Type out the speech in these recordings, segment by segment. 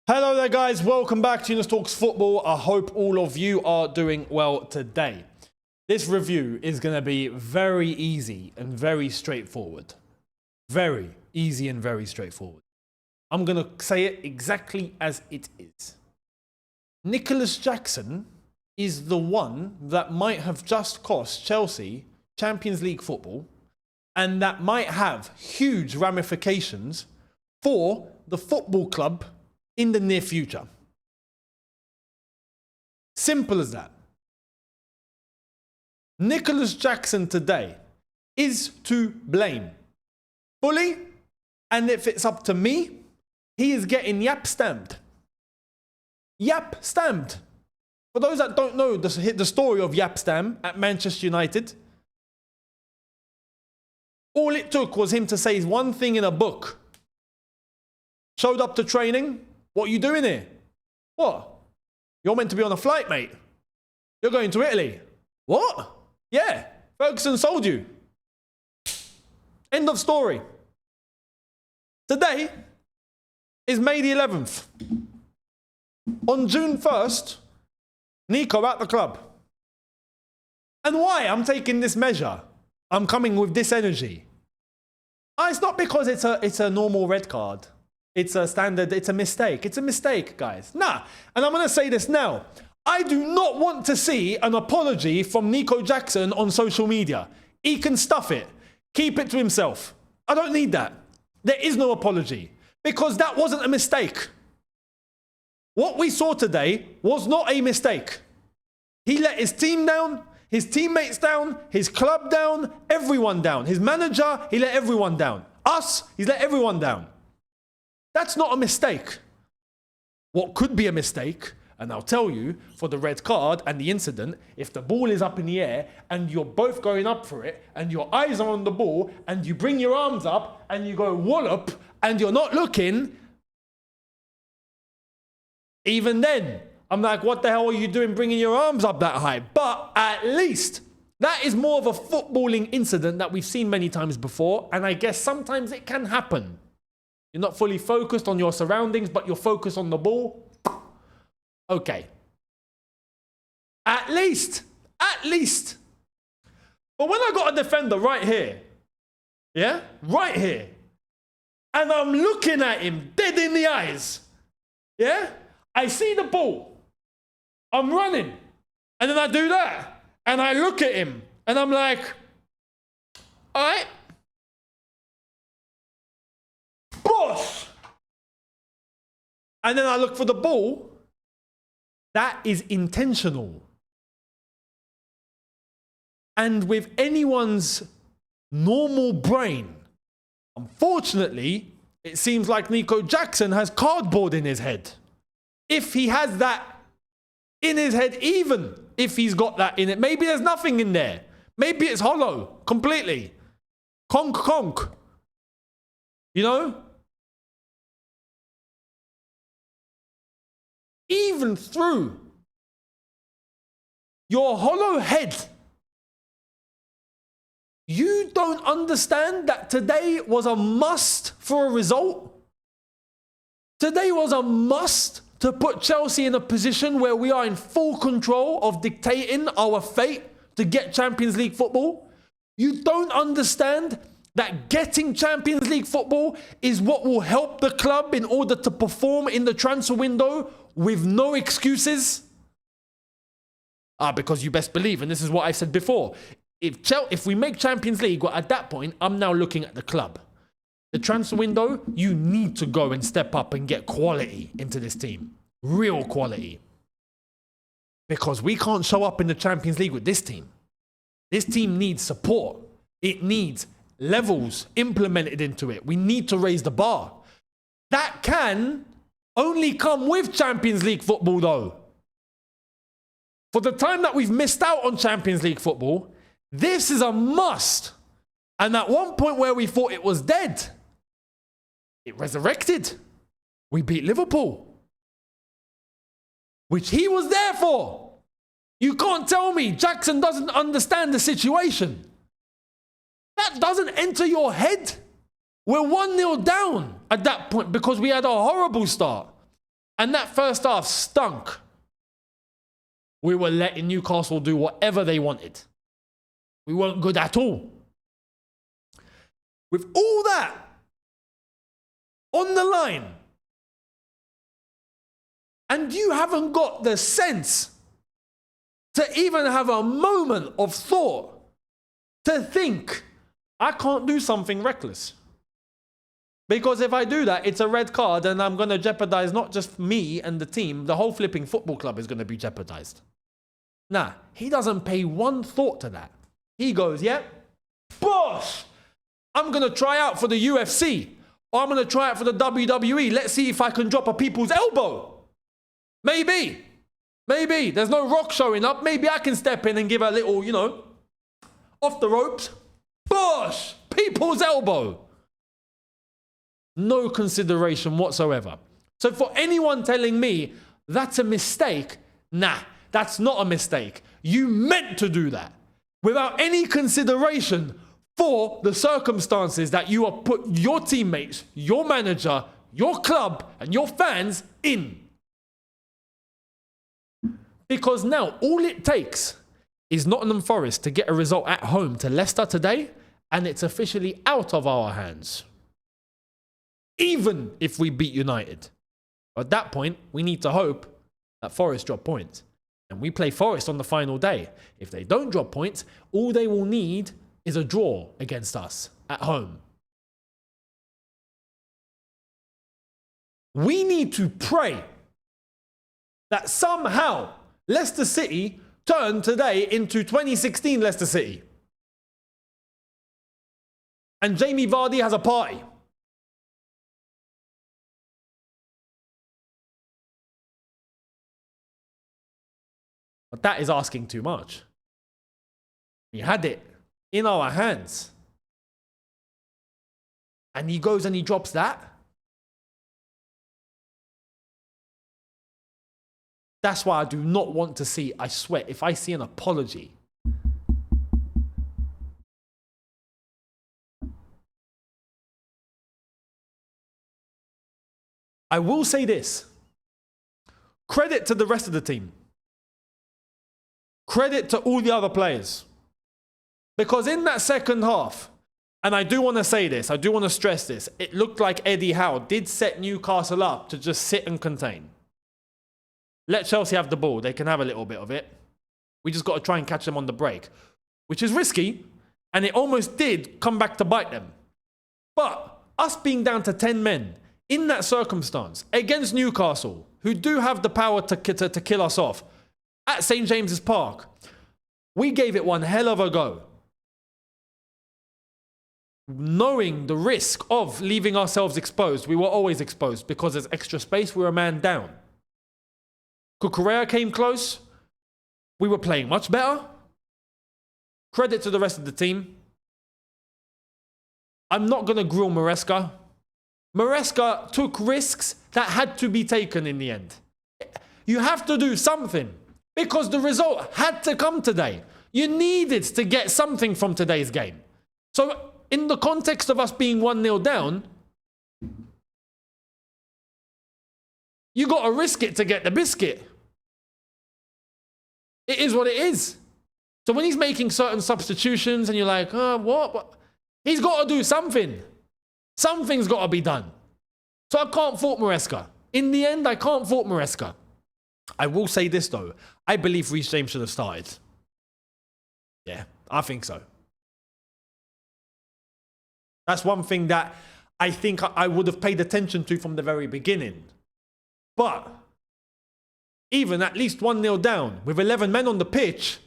Hello there guys, welcome back to Younes Talks Football. I hope all of you are doing well today. This review is going to be very easy and very straightforward. Very easy and very straightforward. I'm going to say it exactly as it is. Nicholas Jackson is the one that might have just cost Chelsea Champions League football, and that might have huge ramifications for the football club in the near future. Simple as that. Nicholas Jackson today is to blame fully, and if it's up to me, he is getting yap stamped. Yap stamped. For those that don't know the story of Yap Stam at Manchester United, all it took was him to say one thing in a book. Showed up to training. What are you doing here? What? You're meant to be on a flight, mate. You're going to Italy. What? Yeah, Ferguson sold you. End of story. Today is May the 11th. On June 1st, Nico at the club. And why I'm taking this measure? I'm coming with this energy. It's not because it's a normal red card. It's a standard, it's a mistake. It's a mistake, guys. Nah, and I'm going to say this now. I do not want to see an apology from Nico Jackson on social media. He can stuff it. Keep it to himself. I don't need that. There is no apology because that wasn't a mistake. What we saw today was not a mistake. He let his team down, his teammates down, his club down, everyone down. His manager, he let everyone down. Us, he's let everyone down. That's not a mistake. What could be a mistake, and I'll tell you, for the red card and the incident, if the ball is up in the air and you're both going up for it and your eyes are on the ball and you bring your arms up and you go wallop and you're not looking, even then, I'm like, what the hell are you doing bringing your arms up that high? But at least that is more of a footballing incident that we've seen many times before, and I guess sometimes it can happen. You're not fully focused on your surroundings, but you're focused on the ball. Okay. At least. But when I got a defender right here, yeah, right here, and I'm looking at him dead in the eyes, yeah, I see the ball, I'm running, and then I do that, and I look at him, and I'm like, all right, boss. And then I look for the ball. That is intentional. And with anyone's normal brain, unfortunately, it seems like Nico Jackson has cardboard in his head. If he has that in his head, even if he's got that in it, maybe there's nothing in there. Maybe it's hollow completely. Conk. You know? Even through your hollow head, you don't understand that today was a must for a result? Today was a must to put Chelsea in a position where we are in full control of dictating our fate to get Champions League football? You don't understand that getting Champions League football is what will help the club in order to perform in the transfer window with no excuses? Because you best believe, and this is what I said before, if we make Champions League, well, at that point, I'm now looking at the club. The transfer window, you need to go and step up and get quality into this team. Real quality. Because we can't show up in the Champions League with this team. This team needs support. It needs levels implemented into it. We need to raise the bar. That can only come with Champions League football, though. For the time that we've missed out on Champions League football, this is a must. And at one point where we thought it was dead, it resurrected. We beat Liverpool, which he was there for. You can't tell me Jackson doesn't understand the situation. That doesn't enter your head. We're 1-0 down at that point because we had a horrible start. And that first half stunk. We were letting Newcastle do whatever they wanted. We weren't good at all. With all that on the line, and you haven't got the sense to even have a moment of thought to think, I can't do something reckless. Because if I do that, it's a red card and I'm going to jeopardize not just me and the team, the whole flipping football club is going to be jeopardized. Nah, he doesn't pay one thought to that. He goes, yeah, bosh, I'm going to try out for the UFC or I'm going to try out for the WWE. Let's see if I can drop a people's elbow. Maybe. There's no Rock showing up. Maybe I can step in and give a little, off the ropes. Bosh, people's elbow. No consideration whatsoever. So for anyone telling me that's a mistake, nah, that's not a mistake. You meant to do that without any consideration for the circumstances that you have put your teammates, your manager, your club, and your fans in. Because now all it takes is Nottingham Forest to get a result at home to Leicester today, and it's officially out of our hands. Even if we beat United. At that point, we need to hope that Forest drop points. And we play Forest on the final day. If they don't drop points, all they will need is a draw against us at home. We need to pray that somehow Leicester City turn today into 2016 Leicester City. And Jamie Vardy has a party. But that is asking too much. We had it in our hands. And he goes and he drops that. That's why I do not want to see, I swear, if I see an apology. I will say this. Credit to the rest of the team. Credit to all the other players. Because in that second half, and I do want to say this, I do want to stress this, it looked like Eddie Howe did set Newcastle up to just sit and contain. Let Chelsea have the ball. They can have a little bit of it. We just got to try and catch them on the break, which is risky, and it almost did come back to bite them. But us being down to 10 men in that circumstance against Newcastle, who do have the power to kill us off, at St. James's Park, we gave it one hell of a go. Knowing the risk of leaving ourselves exposed, we were always exposed because there's extra space, we were a man down. Cucurella came close. We were playing much better. Credit to the rest of the team. I'm not going to grill Maresca. Maresca took risks that had to be taken in the end. You have to do something. Because the result had to come today. You needed to get something from today's game. So, in the context of us being 1-0 down, you got to risk it to get the biscuit. It is what it is. So when he's making certain substitutions and you're like, what? He's got to do something. Something's got to be done. So I can't fault Maresca. In the end, I can't fault Maresca. I will say this though. I believe Reece James should have started. Yeah, I think so. That's one thing that I think I would have paid attention to from the very beginning. But even at least 1-0 down with 11 men on the pitch,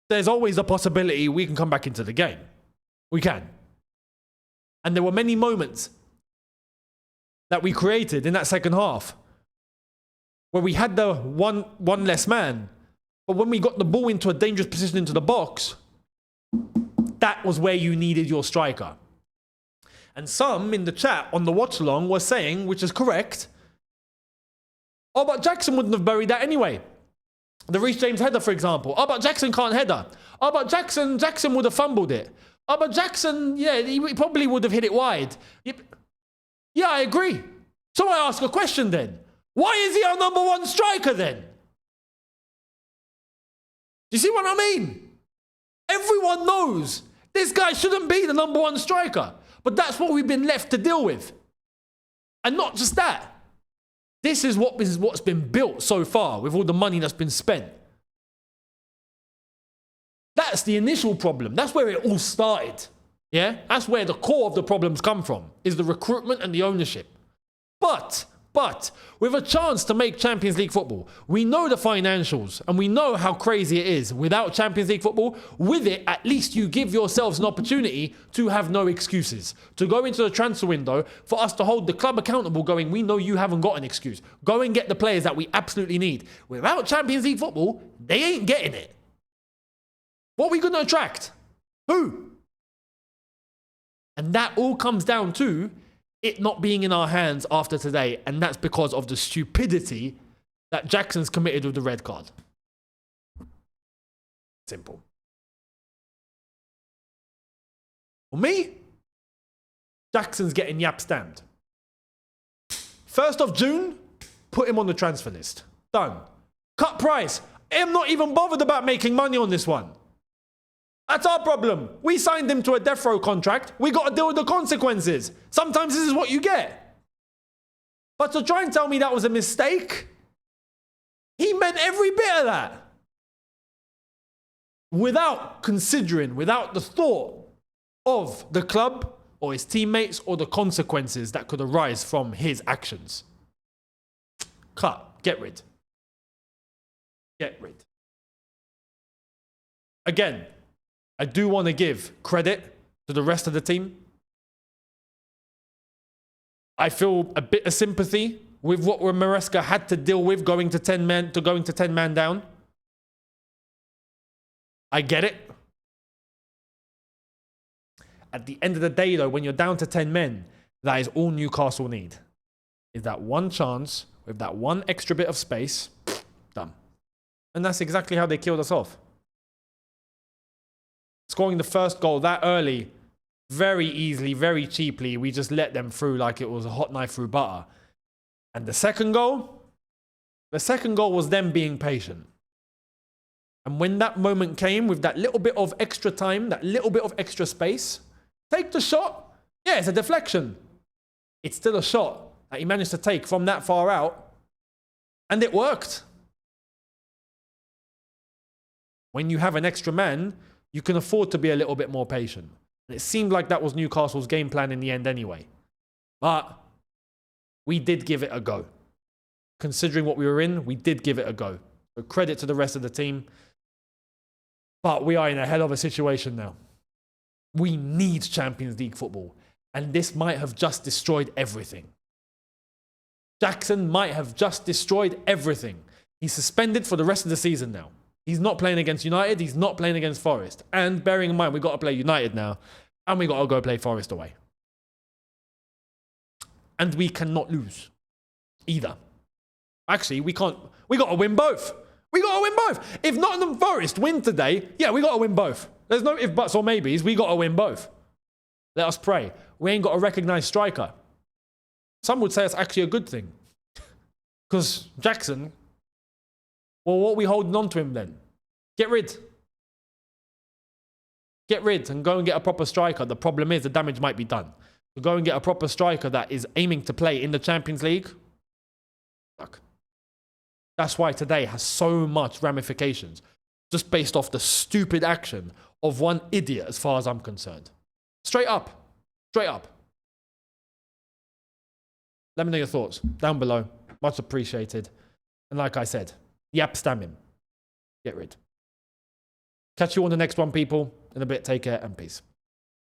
there's always a possibility we can come back into the game. We can. And there were many moments that we created in that second half where we had the one less man, but when we got the ball into a dangerous position into the box, that was where you needed your striker. And some in the chat on the watch along were saying, which is correct, oh, but Jackson wouldn't have buried that anyway. The Reece James header, for example. Oh, but Jackson can't header. Oh, but Jackson would have fumbled it. Oh, but Jackson, yeah, he probably would have hit it wide. Yeah, I agree. So I ask a question then. Why is he our number one striker then? Do you see what I mean? Everyone knows this guy shouldn't be the number one striker. But that's what we've been left to deal with. And not just that. This is what's been built so far with all the money that's been spent. That's the initial problem. That's where it all started. Yeah? That's where the core of the problems come from, is the recruitment and the ownership. But, with a chance to make Champions League football, we know the financials and we know how crazy it is without Champions League football. With it, at least you give yourselves an opportunity to have no excuses. To go into the transfer window, for us to hold the club accountable going, we know you haven't got an excuse. Go and get the players that we absolutely need. Without Champions League football, they ain't getting it. What are we going to attract? Who? And that all comes down to it not being in our hands after today. And that's because of the stupidity that Jackson's committed with the red card. Simple. For me, Jackson's getting yap stamped. 1st of June, put him on the transfer list. Done. Cut price. I'm not even bothered about making money on this one. That's our problem. We signed him to a death row contract. We got to deal with the consequences. Sometimes this is what you get. But to try and tell me that was a mistake, he meant every bit of that. Without considering, without the thought of the club or his teammates or the consequences that could arise from his actions. Cut. Get rid. Get rid. Again, I do want to give credit to the rest of the team. I feel a bit of sympathy with what Maresca had to deal with going to 10 man down. I get it. At the end of the day, though, when you're down to 10 men, that is all Newcastle need. Is that one chance with that one extra bit of space, done. And that's exactly how they killed us off. Scoring the first goal that early, very easily, very cheaply, we just let them through like it was a hot knife through butter. And the second goal was them being patient. And when that moment came with that little bit of extra time, that little bit of extra space, take the shot. Yeah, it's a deflection. It's still a shot that he managed to take from that far out. And it worked. When you have an extra man, you can afford to be a little bit more patient. And it seemed like that was Newcastle's game plan in the end anyway. But we did give it a go. Considering what we were in, we did give it a go. So credit to the rest of the team. But we are in a hell of a situation now. We need Champions League football. And this might have just destroyed everything. Jackson might have just destroyed everything. He's suspended for the rest of the season now. He's not playing against United. He's not playing against Forest. And bearing in mind, we've got to play United now. And we've got to go play Forest away. And we cannot lose either. Actually, we can't. We got to win both. We got to win both. If Nottingham Forest win today, yeah, we got to win both. There's no if, buts or maybes. We got to win both. Let us pray. We ain't got a recognised striker. Some would say it's actually a good thing. Because Jackson... Well, what are we holding on to him then? Get rid. Get rid and go and get a proper striker. The problem is the damage might be done. To go and get a proper striker that is aiming to play in the Champions League. Fuck. That's why today has so much ramifications. Just based off the stupid action of one idiot as far as I'm concerned. Straight up. Straight up. Let me know your thoughts down below. Much appreciated. And like I said, yap stam him. Get rid. Catch you on the next one, people. In a bit, take care and peace.